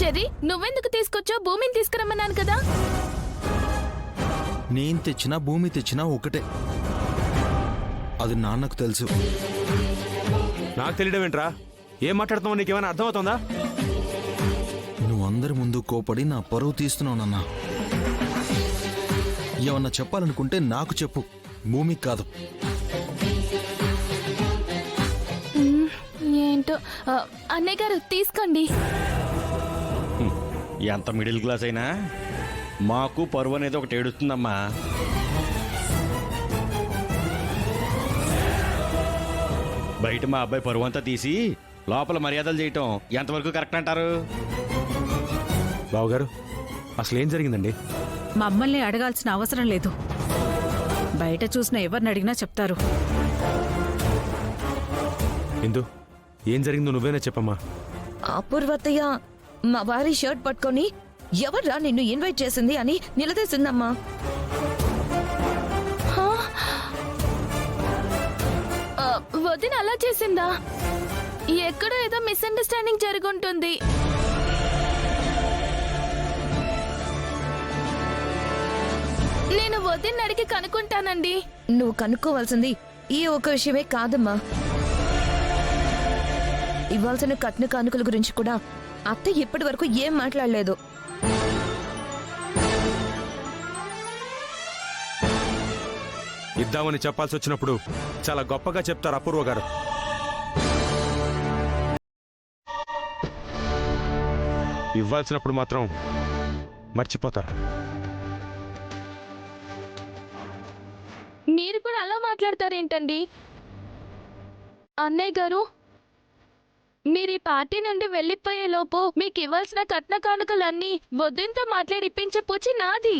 Cherry, నువ్వెందుకు తీసుకొచ్చావు? భూమిని తీసుకురమ్మన్నాను కదా. నేను తెచ్చినా భూమి తెచ్చినా ఒకటే, అది నాన్నకు తెలుసు. నాకు తెలియడం ఏంట్రా? ఏం మాట్లాడుతున్నావు? నీకేమైనా అర్థమవుతుందా? నువ్వు అందరి ముందు కోపడి నా పరువు తీస్తున్నావు నాన్న. ఏమన్నా చెప్పాలనుకుంటే నాకు చెప్పు, భూమికి కాదు. ఏంటో అన్నయ్య గారు తీసుకోండి. ఎంత మిడిల్ క్లాస్ అయినా మాకు పరువు అనేది ఒకటి ఏడుస్తుందమ్మా. బయట మా అబ్బాయి పరువు అంతా తీసి లోపల మర్యాదలు చేయటం ఎంతవరకు కరెక్ట్ అంటారు? బావగారు, అసలు ఏం జరిగిందండి? మమ్మల్ని అడగాల్సిన అవసరం లేదు. బయట చూసిన ఎవరిని అడిగినా చెప్తారు. ఇందు, ఏం జరిగిందో నువ్వేనా చెప్పమ్మా. అపూర్వతయ్య మా వారి షర్ట్ పట్టుకొని ఎవర్రా నిన్ను ఇన్వైట్ చేసింది అని నిలదీసిందమ్మా. వదిన అలా చేసిందా? ఎక్కడో ఏదో మిస్అండర్స్టాండింగ్ జరుగుంటుంది. నేను వదిన అడిగి కనుక్కుంటానండి. నువ్వు కనుక్కోవాల్సింది ఈ ఒక విషయమే కాదమ్మా. ఇవ్వాల్సిన కట్న కానుకల గురించి కూడా అత్త ఇప్పటి వరకు ఏం మాట్లాడలేదు. ఇద్దామని చెప్పాల్సి వచ్చినప్పుడు చాలా గొప్పగా చెప్తారు అపూర్వ గారు. ఇవ్వాల్సినప్పుడు మాత్రం మర్చిపోతారు. మీరు కూడా అలా మాట్లాడతారేంటండి? అన్నయ్య గారు, మీరు ఈ పార్టీ నుండి వెళ్ళిపోయే లోపు మీకు ఇవ్వాల్సిన కట్న కానుకలన్నీ వద్దంతో మాట్లాడి ఇప్పించే పూచి నాది.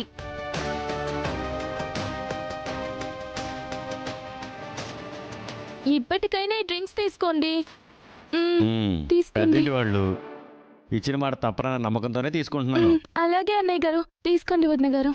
ఇప్పటికైనా ఈ డ్రింక్స్ తీసుకోండి. తీసుకోండి. పెద్దింటి వాళ్ళు ఇచ్చిన మాట తప్పరన్న నమ్మకంతోనే తీసుకుంటున్నాను. అలాగే అన్నయ్య గారు, తీసుకోండి వదిన గారు.